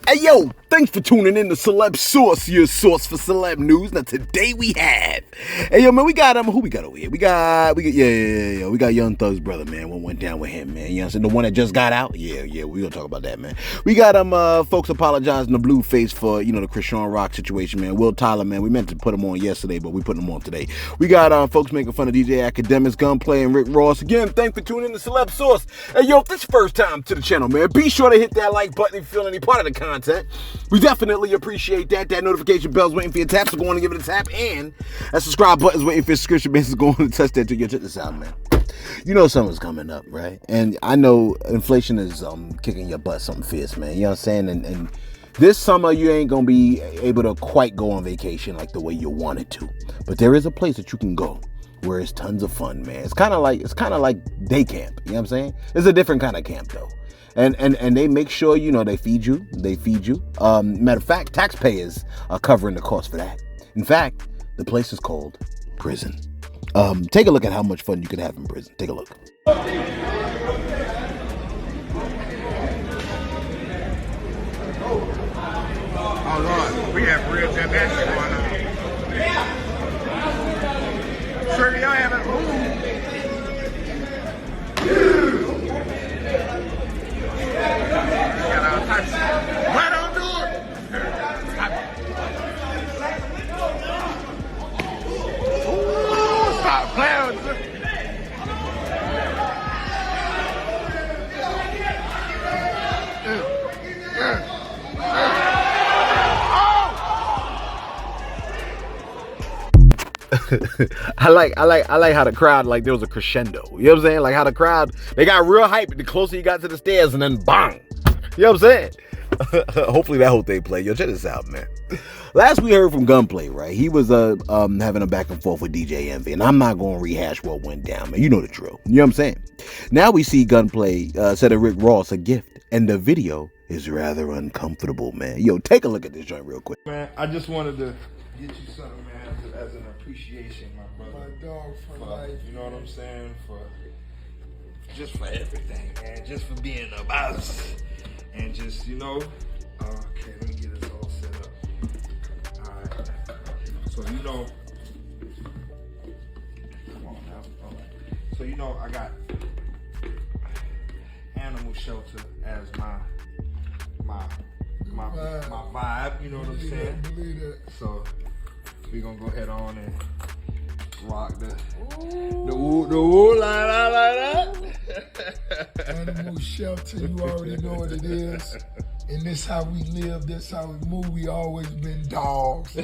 Hey yo, thanks for tuning in to Celebs Source, your source for celeb news. Now today we have, hey yo man, we got who we got over here? We got Young Thug's brother, man. What went down with him, man? You know what I'm saying? The one that just got out? Yeah, we gonna talk about that, man. We got folks apologizing to Blueface for, the Christian Rock situation, man. Will Tyler, man, we meant to put him on yesterday, but we put him on today. We got folks making fun of DJ Akademiks, Gunplay, and Rick Ross. Again, thanks for tuning in to Celebs Source. Hey yo, if this is first time to the channel, man, be sure to hit that like button if you feel any part of the content. We definitely appreciate that. That notification bell's waiting for your tap, so go on and give it a tap. And that subscribe button's waiting for your subscription base. Go on and touch that to check this out, man. You know summer's coming up, right? And I know inflation is kicking your butt something fierce, man. You know what I'm saying? And this summer you ain't gonna be able to quite go on vacation like the way you wanted to. But there is a place that you can go where it's tons of fun, man. It's kind of like day camp. You know what I'm saying? It's a different kind of camp though. And they make sure, they feed you. Matter of fact, taxpayers are covering the cost for that. In fact, the place is called prison. Take a look at how much fun you can have in prison. Take a look. Oh Lord, we have real good action going on. Sure, y'all haven't moved. Why don't do it? Ooh, stop playing with it. I like how the crowd, like there was a crescendo. You know what I'm saying? Like how the crowd, they got real hype the closer you got to the stairs, and then bang. You know what I'm saying? Hopefully that whole thing play. Yo, check this out, man. Last we heard from Gunplay, right? He was having a back and forth with DJ Envy, and I'm not going to rehash what went down, man. You know the drill. You know what I'm saying? Now we see Gunplay send a Rick Ross a gift, and the video is rather uncomfortable, man. Yo, take a look at this joint real quick. Man, I just wanted to get you something, man, as an appreciation, my brother. My dog for life. You know what I'm saying? Just for everything, man. Just for being a boss. And just, okay, let me get this all set up. Alright. So, come on now. So, I got animal shelter as my vibe, you know what I'm saying? Believe that. So, we're gonna go ahead on and rock the woo line out like that. Animal shelter, you already know what it is. And this how we live, this how we move. We always been dogs.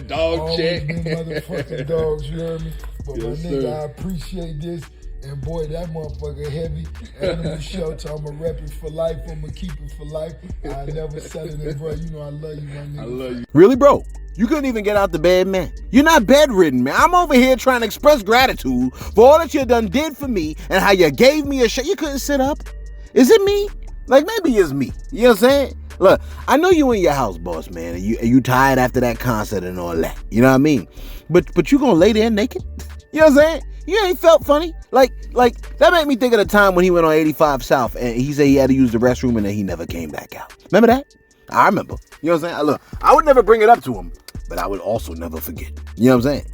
Dog always check. Been motherfucking dogs, you heard me? But Yes, my nigga, sir. I appreciate this. And boy, that motherfucker heavy. Animal shelter, I'ma rep it for life. I'ma keep it for life. I never sell it in, bro. You know I love you, my nigga. I love you. Really, bro? You couldn't even get out the bed, man. You're not bedridden, man. I'm over here trying to express gratitude for all that you did for me and how you gave me a shot. You couldn't sit up. Is it me? Like, maybe it's me. You know what I'm saying? Look, I know you in your house, boss, man, and you tired after that concert and all that. You know what I mean? But you gonna lay there naked? You know what I'm saying? You ain't felt funny. Like that made me think of the time when he went on 85 South and he said he had to use the restroom and then he never came back out. Remember that? I remember. You know what I'm saying? Look, I would never bring it up to him, but I would also never forget. You know what I'm saying?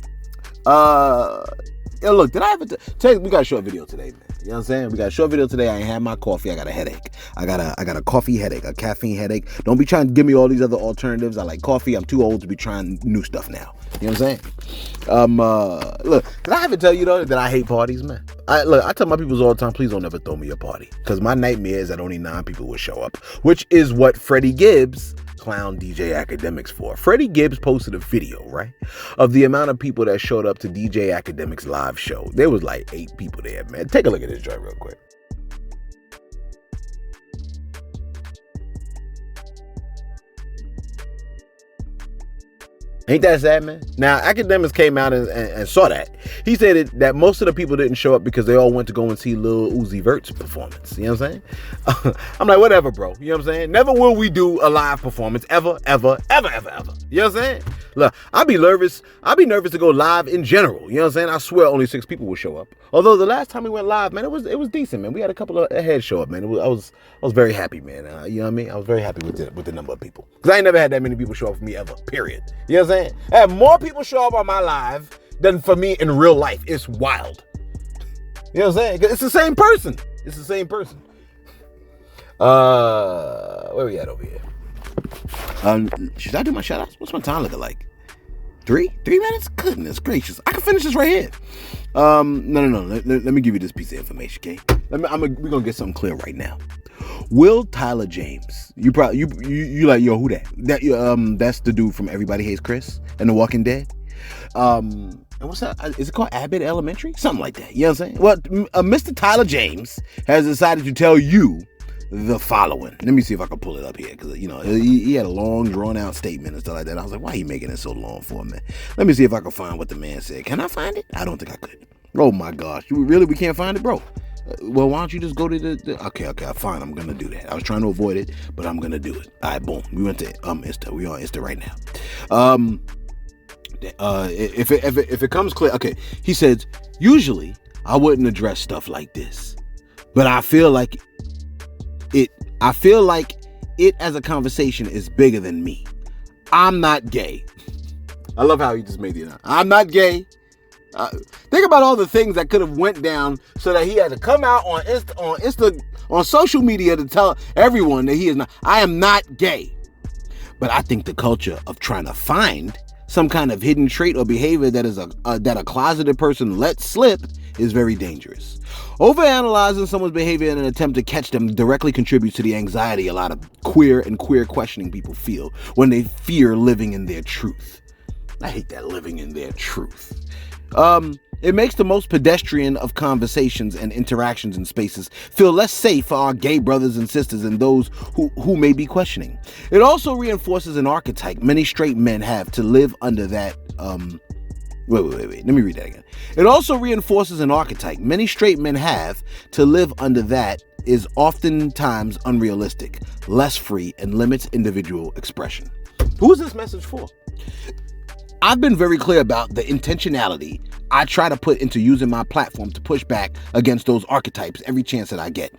Look, did I ever tell you, we got a short video today, man. You know what I'm saying? We got a short video today. I ain't had my coffee. I got a headache. I got a coffee headache, a caffeine headache. Don't be trying to give me all these other alternatives. I like coffee. I'm too old to be trying new stuff now. You know what I'm saying? Look, did I ever tell you though that I hate parties, man? I tell my people all the time, please don't ever throw me a party. Because my nightmare is that only 9 people will show up, which is what Freddie Gibbs clown DJ Akademiks for. Freddie Gibbs posted a video, right, of the amount of people that showed up to DJ Akademiks' live show. There was like 8 people there, man. Take a look at this joint real quick. Ain't that sad, man? Now, Akademiks came out and saw that. He said that most of the people didn't show up because they all went to go and see Lil Uzi Vert's performance. You know what I'm saying? I'm like, whatever, bro. You know what I'm saying? Never will we do a live performance ever, ever, ever, ever, ever. You know what I'm saying? Look, I'd be nervous to go live in general. You know what I'm saying? I swear only 6 people will show up. Although the last time we went live, man, it was decent, man. We had a couple of heads show up, man. I was very happy, man. You know what I mean? I was very happy with the number of people. Because I ain't never had that many people show up for me ever, period. You know what I'm saying? I had more people show up on my live than for me in real life. It's wild. You know what I'm saying? It's the same person. It's the same person. Where we at over here? Should I do my shout-outs? What's my time looking like? 3 minutes? Goodness gracious. I can finish this right here. No. Let me give you this piece of information, okay? We're gonna get something clear right now. Will Tyler James, you like, yo, who that? That's the dude from Everybody Hates Chris and The Walking Dead. And what's that? Is it called Abbott Elementary? Something like that. You know what I'm saying? Well, Mr. Tyler James has decided to tell you the following. Let me see if I can pull it up here, because he had a long, drawn-out statement and stuff like that. I was like, why are you making it so long for, man? Let me see if I can find what the man said. Can I find it? I don't think I could. Oh my gosh, we can't find it, bro? Well, why don't you just go to the okay, fine, I'm gonna do that. I was trying to avoid it, but I'm gonna do it. All right, boom. We went to Insta. We on Insta right now. If it comes clear, okay. He says, usually I wouldn't address stuff like this, but I feel like it as a conversation is bigger than me. I'm not gay. I love how he just made it up. I'm not gay. Think about all the things that could have went down so that he had to come out on social media to tell everyone that he is not. I am not gay. But I think the culture of trying to find some kind of hidden trait or behavior that is that a closeted person lets slip is very dangerous. Overanalyzing someone's behavior in an attempt to catch them directly contributes to the anxiety a lot of queer questioning people feel when they fear living in their truth. I hate that, living in their truth. It makes the most pedestrian of conversations and interactions in spaces feel less safe for our gay brothers and sisters and those who may be questioning. It also reinforces an archetype many straight men have to live under that. Wait. Let me read that again. It also reinforces an archetype many straight men have to live under that is oftentimes unrealistic, less free, and limits individual expression. Who is this message for? I've been very clear about the intentionality I try to put into using my platform to push back against those archetypes every chance that I get.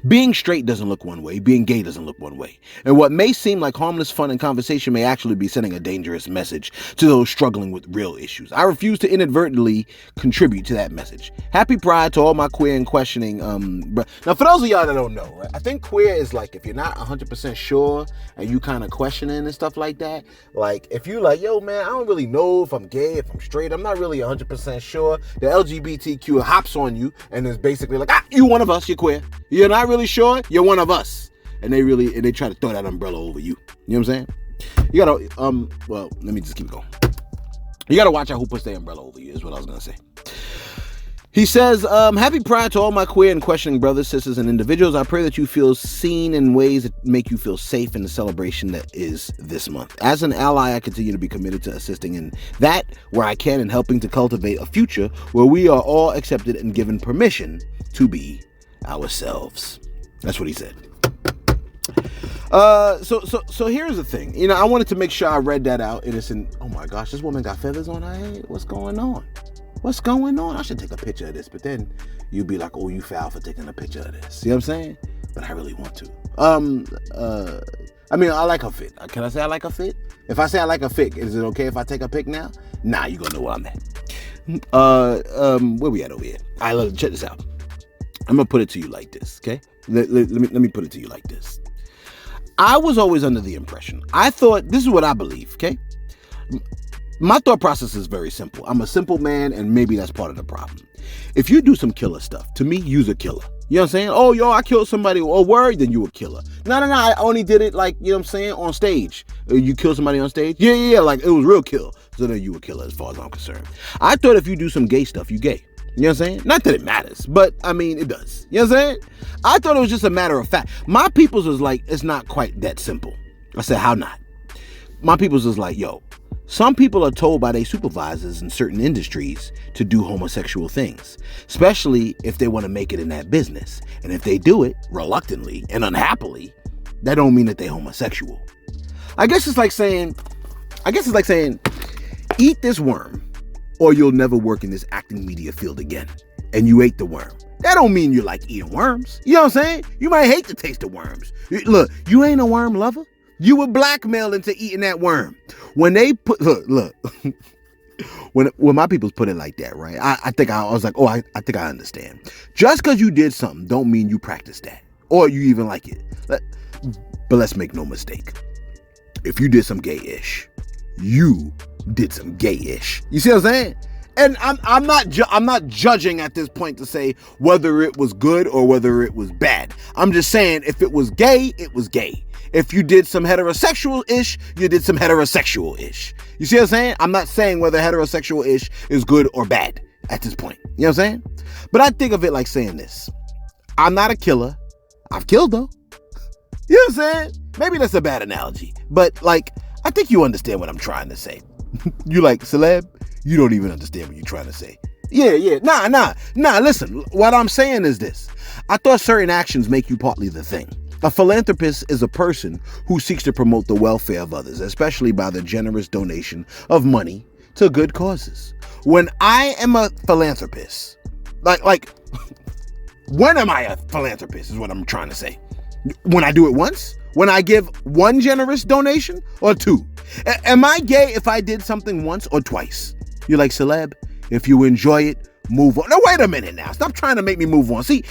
Being straight doesn't look one way. Being gay doesn't look one way. And what may seem like harmless fun and conversation may actually be sending a dangerous message to those struggling with real issues. I refuse to inadvertently contribute to that message. Happy Pride to all my queer and questioning. Now, for those of y'all that don't know, right, I think queer is like if you're not 100% sure and you kind of questioning and stuff like that. Like if you like, yo, man, I don't really know if I'm gay, if I'm straight. I'm not really 100% sure. The LGBTQ hops on you and is basically like, you one of us, you're queer. You're not really sure, you're one of us. And they try to throw that umbrella over you. You know what I'm saying? You gotta, well, let me just keep going. You gotta watch out who puts the umbrella over you, is what I was gonna say. He says, happy Pride to all my queer and questioning brothers, sisters, and individuals. I pray that you feel seen in ways that make you feel safe in the celebration that is this month. As an ally, I continue to be committed to assisting in that where I can and helping to cultivate a future where we are all accepted and given permission to be ourselves. That's what he said. So here's the thing. I wanted to make sure I read that out. Oh my gosh, this woman got feathers on her head. What's going on? I should take a picture of this, but then you'd be like, oh, you foul for taking a picture of this. See what I'm saying? But I really want to. I like her fit. Can I say I like her fit? If I say I like her fit, is it okay if I take a pic now? Nah, you gonna know where I'm at. Where we at over here? All right, check this out. I'm gonna put it to you like this, okay? Let me put it to you like this. I was always under the impression, I thought, this is what I believe, okay? My thought process is very simple. I'm a simple man, and maybe that's part of the problem. If you do some killer stuff, to me, you's a killer. You know what I'm saying? Oh, yo, I killed somebody. Oh, word, then you a killer. No, I only did it like, you know what I'm saying, on stage. You killed somebody on stage? Yeah, like it was real kill. So then you a killer as far as I'm concerned. I thought if you do some gay stuff, you gay. You know what I'm saying? Not that it matters, but I mean, it does. You know what I'm saying? I thought it was just a matter of fact. My people's was like, it's not quite that simple. I said, how not? My people's was like, yo, some people are told by their supervisors in certain industries to do homosexual things, especially if they want to make it in that business. And if they do it reluctantly and unhappily, that don't mean that they're homosexual. I guess it's like saying, I guess it's like saying, eat this worm or you'll never work in this acting media field again. And you ate the worm. That don't mean you like eating worms. You know what I'm saying? You might hate the taste of worms. Look, you ain't a worm lover. You were blackmailed into eating that worm. When they put, look, when my peoples put it like that, right? I was like, I think I understand. Just because you did something don't mean you practice that or you even like it. But let's make no mistake. If you did some gay-ish, you did some gay-ish. You see what I'm saying? And I'm not judging at this point to say whether it was good or whether it was bad. I'm just saying if it was gay, it was gay. If you did some heterosexual-ish, you did some heterosexual-ish. You see what I'm saying? I'm not saying whether heterosexual-ish is good or bad at this point. You know what I'm saying? But I think of it like saying this. I'm not a killer. I've killed though. You know what I'm saying? Maybe that's a bad analogy. But like, I think you understand what I'm trying to say. You like, Celeb? You don't even understand what you're trying to say. Yeah. Nah, listen. What I'm saying is this. I thought certain actions make you partly the thing. A philanthropist is a person who seeks to promote the welfare of others, especially by the generous donation of money to good causes. When I am a philanthropist, like, when am I a philanthropist is what I'm trying to say. When I do it once? When I give one generous donation or two? Am I gay if I did something once or twice? You're like, Celeb, if you enjoy it, move on. No, wait a minute now. Stop trying to make me move on. See,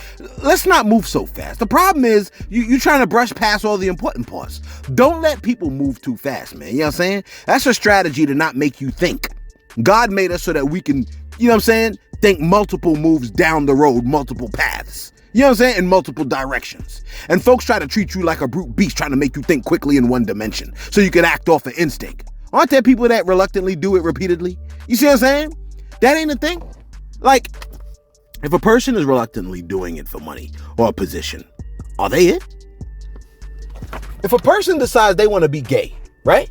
let's not move so fast. The problem is you're trying to brush past all the important parts. Don't let people move too fast, man. You know what I'm saying? That's a strategy to not make you think. God made us so that we can, you know what I'm saying, think multiple moves down the road, multiple paths. You know what I'm saying? In multiple directions. And folks try to treat you like a brute beast, trying to make you think quickly in one dimension so you can act off an instinct. Aren't there people that reluctantly do it repeatedly? You see what I'm saying? That ain't a thing. Like, if a person is reluctantly doing it for money or a position, are they it? If a person decides they want to be gay, right?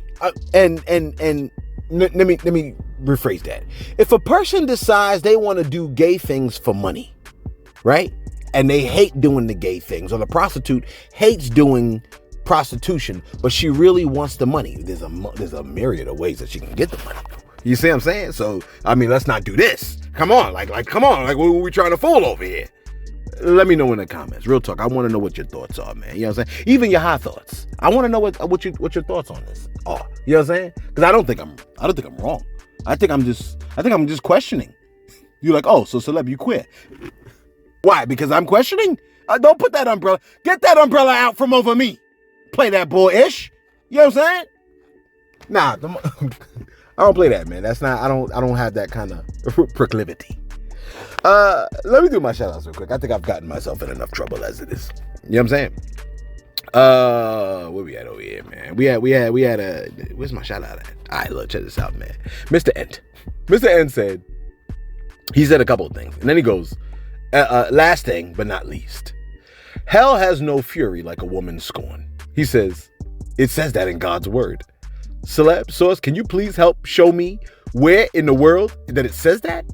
And let me rephrase that. If a person decides they want to do gay things for money, right? And they hate doing the gay things, or the prostitute hates doing prostitution, but she really wants the money. There's a myriad of ways that she can get the money. You see what I'm saying? So, I mean, let's not do this. Come on, come on. Like, what are we trying to fool over here? Let me know in the comments. Real talk. I want to know what your thoughts are, man. You know what I'm saying? Even your high thoughts. I want to know what your thoughts on this are. You know what I'm saying? Because I don't think I'm wrong. I think I'm just questioning. You're like, oh, so Celeb, you quit. Why? Because I'm questioning? Don't put that umbrella. Get that umbrella out from over me. Play that bull-ish. You know what I'm saying? Nah, I don't play that, man. That's not, I don't have that kind of proclivity. Let me do my shout outs real quick. I think I've gotten myself in enough trouble as it is. You know what I'm saying? Where we at over here, man? We had a, where's my shout out at? All right, look, check this out, man. Mr. Ent. Mr. Ent said, he said a couple of things. And then he goes, last thing, but not least. Hell has no fury like a woman's scorn. He says, it says that in God's word. Celeb Source, can you please help show me where in the world that it says that?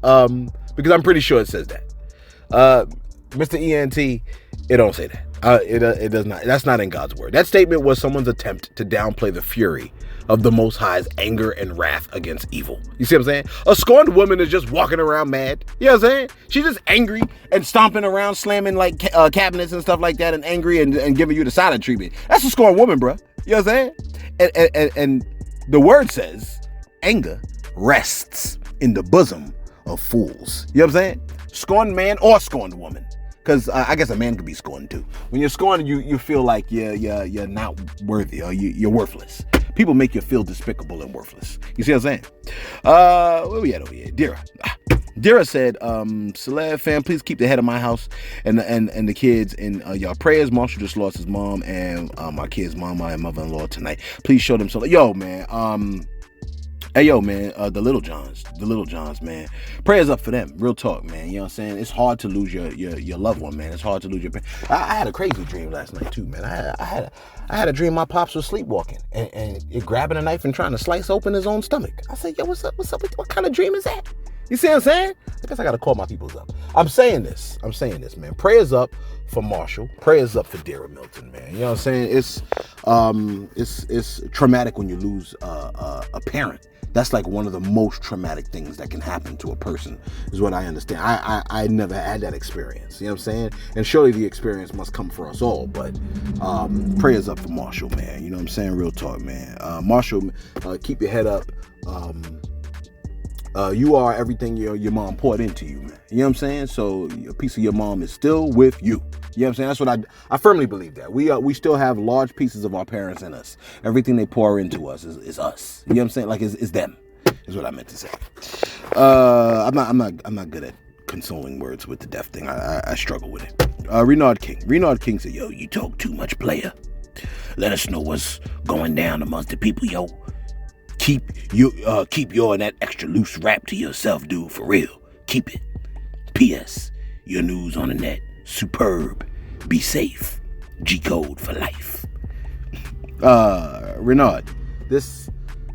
Because I'm pretty sure it says that. Mr. ENT, it don't say that. It does not. That's not in God's word. That statement was someone's attempt to downplay the fury of the Most High's anger and wrath against evil. You see what I'm saying? A scorned woman is just walking around mad. You know what I'm saying? She's just angry and stomping around, slamming like cabinets and stuff like that, and angry and giving you the silent treatment. That's a scorned woman, bro. You know what I'm saying? And the word says, anger rests in the bosom of fools. You know what I'm saying? Scorned man or scorned woman. Because I guess a man could be scorned too. When you're scorned, you feel like you're not worthy or you're worthless. People make you feel despicable and worthless. You see what I'm saying? Where we at over here? Dira said, Celeb fam, please keep the head of my house and the kids in y'all prayers. Marshall just lost his mom and my kid's mama and mother-in-law tonight. Please show them some. Yo, man. Hey, yo, man, the Little Johns, man. Prayers up for them. Real talk, man. You know what I'm saying? It's hard to lose your loved one, man. It's hard to lose your parents. I had a crazy dream last night, too, man. I had a dream my pops was sleepwalking and grabbing a knife and trying to slice open his own stomach. I said, yo, what's up? What kind of dream is that? You see what I'm saying? I guess I gotta call my peoples up. I'm saying this, man. Prayers up for Marshall. Prayers up for Dara Milton, man. You know what I'm saying? It's traumatic when you lose a parent. That's like one of the most traumatic things that can happen to a person, is what I understand. I never had that experience. You know what I'm saying? And surely the experience must come for us all. But prayers up for Marshall, man. You know what I'm saying? Real talk, man. Marshall, keep your head up. You are everything your mom poured into you, man. You know what I'm saying? So a piece of your mom is still with you. You know what I'm saying? That's what I firmly believe that. We still have large pieces of our parents in us. Everything they pour into us is us. You know what I'm saying? Like it's them. Is what I meant to say. I'm not good at consoling words with the deaf thing. I struggle with it. Renard King said, "Yo, you talk too much, player. Let us know what's going down amongst the people, yo. Keep your and that extra loose rap to yourself, dude. For real. Keep it. P.S. Your news on the net. Superb. Be safe. G-code for life." Renard,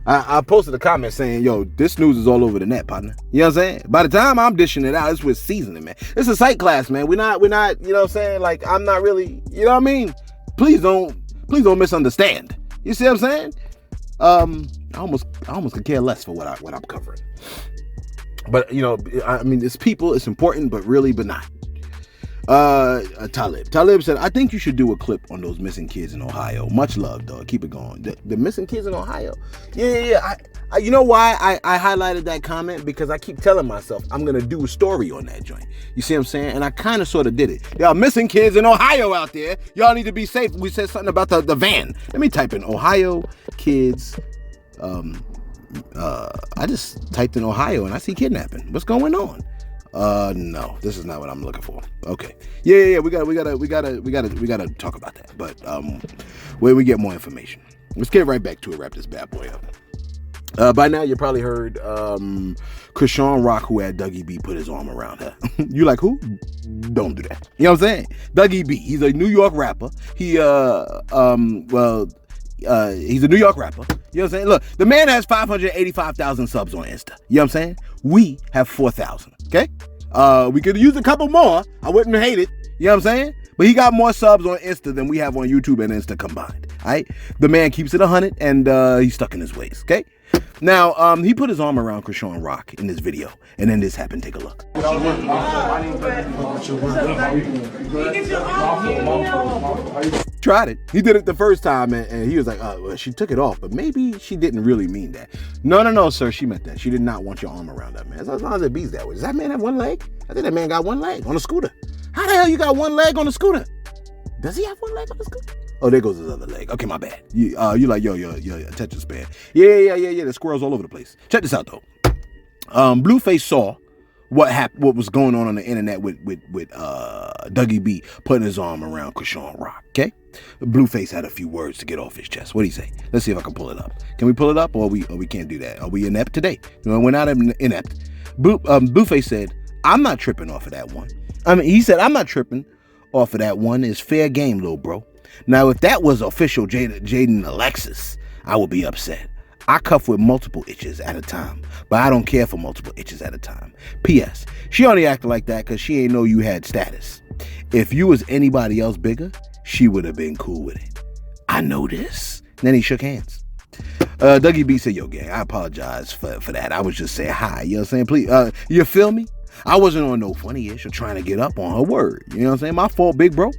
I posted a comment saying, yo, this news is all over the net, partner. You know what I'm saying? By the time I'm dishing it out, it's with seasoning, man. It's a psych class, man. We're not, you know what I'm saying? Like, I'm not really, you know what I mean? Please don't misunderstand. You see what I'm saying? I almost could care less for what I'm covering. But, you know, I mean, it's people, it's important, but not. Talib said, "I think you should do a clip on those missing kids in Ohio. Much love, dog. Keep it going." The missing kids in Ohio. Yeah. I you know why I highlighted that comment? Because I keep telling myself I'm gonna do a story on that joint. You see what I'm saying? And I kind of sort of did it. Y'all missing kids in Ohio out there. Y'all need to be safe. We said something about the van. Let me type in Ohio kids. I just typed in Ohio and I see kidnapping. What's going on? No, this is not what I'm looking for. Okay. Yeah. We gotta talk about that. But when we get more information, let's get right back to it. Wrap this bad boy up. By now you probably heard Krishan Rock, who had Dougie B put his arm around her. You like who? Don't do that. You know what I'm saying? Dougie B. He's a New York rapper. He's a New York rapper. You know what I'm saying? Look, the man has 585,000 subs on Insta. You know what I'm saying? We have 4,000. Okay? We could use a couple more. I wouldn't hate it. You know what I'm saying? But he got more subs on Insta than we have on YouTube and Insta combined. All right? The man keeps it 100 and he's stuck in his ways. Okay? Now, he put his arm around Krishan Rock in this video, and then this happened. Take a look. Tried it. He did it the first time, and he was like, well, she took it off, but maybe she didn't really mean that. No, sir, she meant that. She did not want your arm around that man. As long as it beats that way. Does that man have one leg? I think that man got one leg on a scooter. How the hell you got one leg on a scooter? Does he have one leg on the scooter? Oh, there goes his other leg. Okay, my bad. You like, yo, attention span. Yeah. The squirrels all over the place. Check this out, though. Blueface saw what was going on the internet with Dougie B putting his arm around Krishan Rock, okay? Blueface had a few words to get off his chest. What do you say? Let's see if I can pull it up. Can we pull it up, or we can't do that? Are we inept today? No, we're not inept. Blueface said, "I'm not tripping off of that one." He said, "I'm not tripping off of that one. It's fair game, little bro. Now, if that was official Jaden Alexis, I would be upset. I cuff with multiple itches at a time, but I don't care for multiple itches at a time. P.S. She only acted like that because she ain't know you had status. If you was anybody else bigger, she would have been cool with it. I know this." Then he shook hands. Dougie B said, "Yo, gang, I apologize for that. I was just saying hi. You know what I'm saying? Please, you feel me? I wasn't on no funny-ish or trying to get up on her word. You know what I'm saying? My fault, big bro."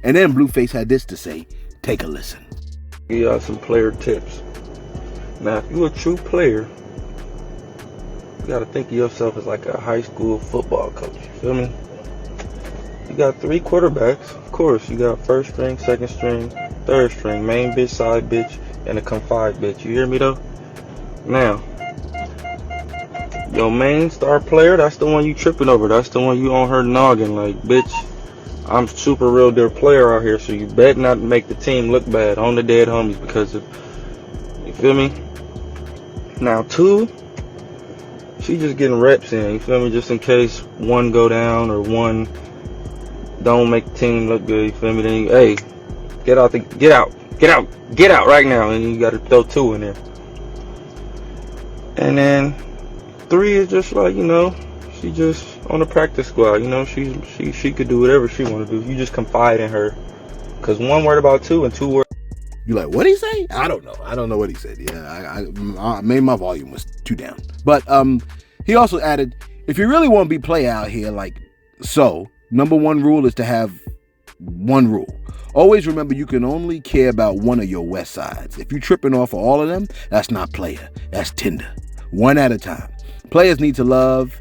And then Blueface had this to say. Take a listen. Give y'all some player tips. Now, if you're a true player, you got to think of yourself as like a high school football coach. You feel me? You got 3 quarterbacks. Of course, you got first string, second string, third string, main bitch, side bitch, and a confide bitch. You hear me though? Now, your main star player, that's the one you tripping over. That's the one you on her noggin. Like, bitch, I'm super real deal player out here, so you better not make the team look bad on the dead homies because of, you feel me? Now 2, she just getting reps in, you feel me? Just in case one go down or one don't make the team look good, you feel me? Then you, hey, get out right now, and you gotta throw 2 in there. And then 3 is just like, she just on the practice squad. She could do whatever she want to do. You just confide in her. Because 1 word about 2 and 2 words. You like, what did he say? I don't know. I don't know what he said. Yeah, I maybe my volume was too down. But he also added, if you really want to be play out here, like so, number 1 rule is to have 1 rule. Always remember you can only care about one of your west sides. If you tripping off of all of them, that's not player. That's Tinder. 1 at a time. Players need to love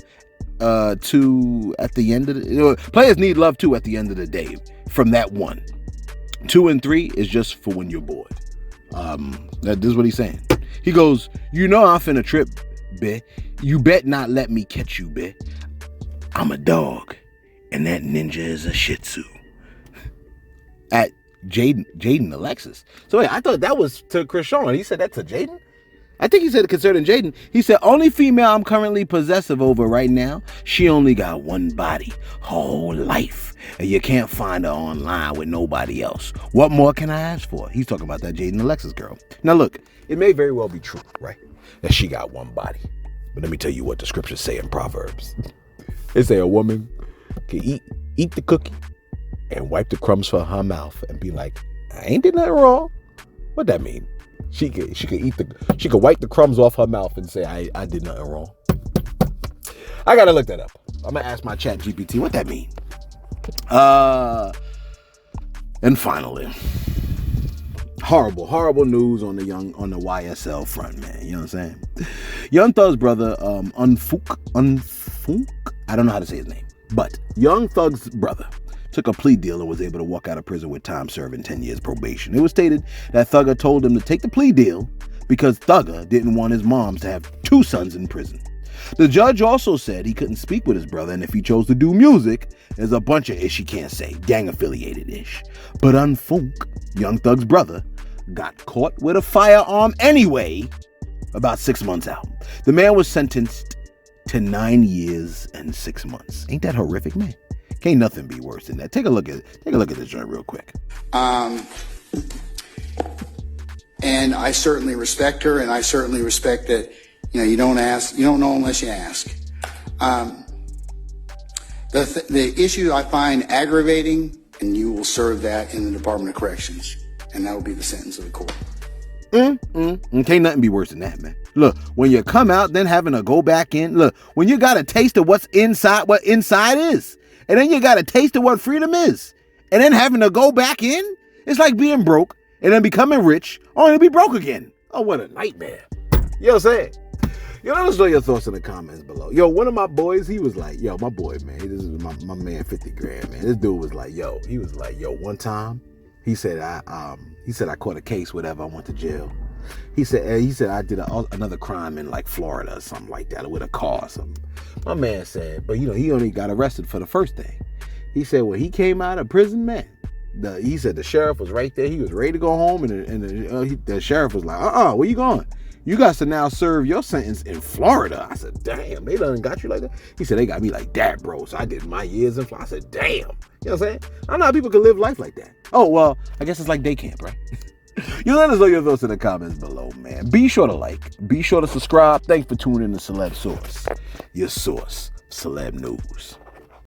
two at the end of the players need love too at the end of the day. From that 1. 2 and 3 is just for when you're bored. This is what he's saying. He goes, I'm finna trip, bitch. You bet not let me catch you, bitch. I'm a dog, and that ninja is a Shih Tzu. At Jaden Alexis. So wait, I thought that was to Krishan. He said that to Jaden? I think he said it concerning Jaden. He said, only female I'm currently possessive over right now, she only got 1 body, whole life. And you can't find her online with nobody else. What more can I ask for? He's talking about that Jaden Alexis girl. Now look, it may very well be true, right? That she got 1 body. But let me tell you what the scriptures say in Proverbs. They say a woman can eat the cookie and wipe the crumbs from her mouth and be like, I ain't did nothing wrong. What that mean? She could wipe the crumbs off her mouth and say, I did nothing wrong. I gotta look that up. I'm gonna ask my chat GPT what that mean. And finally, horrible news on the YSL front, man. You know what I'm saying? Young Thug's brother, Unfook, I don't know how to say his name, but Young Thug's brother took a plea deal and was able to walk out of prison with time served and 10 years probation. It was stated that Thugger told him to take the plea deal because Thugger didn't want his moms to have 2 sons in prison. The judge also said he couldn't speak with his brother, and if he chose to do music, there's a bunch of ish he can't say, gang affiliated ish. But Unfunk, Young Thug's brother, got caught with a firearm anyway, about 6 months out. The man was sentenced to 9 years and 6 months. Ain't that horrific, man? Can't nothing be worse than that. Take a look at this joint real quick. And I certainly respect her, and I certainly respect that, you don't know unless you ask. The issue I find aggravating, and you will serve that in the Department of Corrections, and that will be the sentence of the court. Can't nothing be worse than that, man. Look, when you come out, then having to go back in. Look, when you got a taste of what inside is. And then you got a taste of what freedom is. And then having to go back in, it's like being broke and then becoming rich only to be broke again. Oh, what a nightmare. You know what I'm saying? Let us know your thoughts in the comments below. Yo, one of my boys, he was like, my boy, man, this is my man 50 grand, man. This dude was like, one time, he said I caught a case, whatever, I went to jail. He said I did another crime in like Florida or something like that, with a car or something. My man said, but he only got arrested for the first thing. He said when he came out of prison, man, he said the sheriff was right there. He was ready to go home, and the sheriff was like, where you going? You got to now serve your sentence in Florida. I said, damn, they done got you like that? He said, they got me like that, bro. So I did my years in Florida. I said, damn. You know what I'm saying? I don't know how people can live life like that. Oh, well, I guess it's like day camp, right? You let us know your thoughts in the comments below, man. Be sure to like. Be sure to subscribe. Thanks for tuning in to Celeb Source, your source, Celeb News.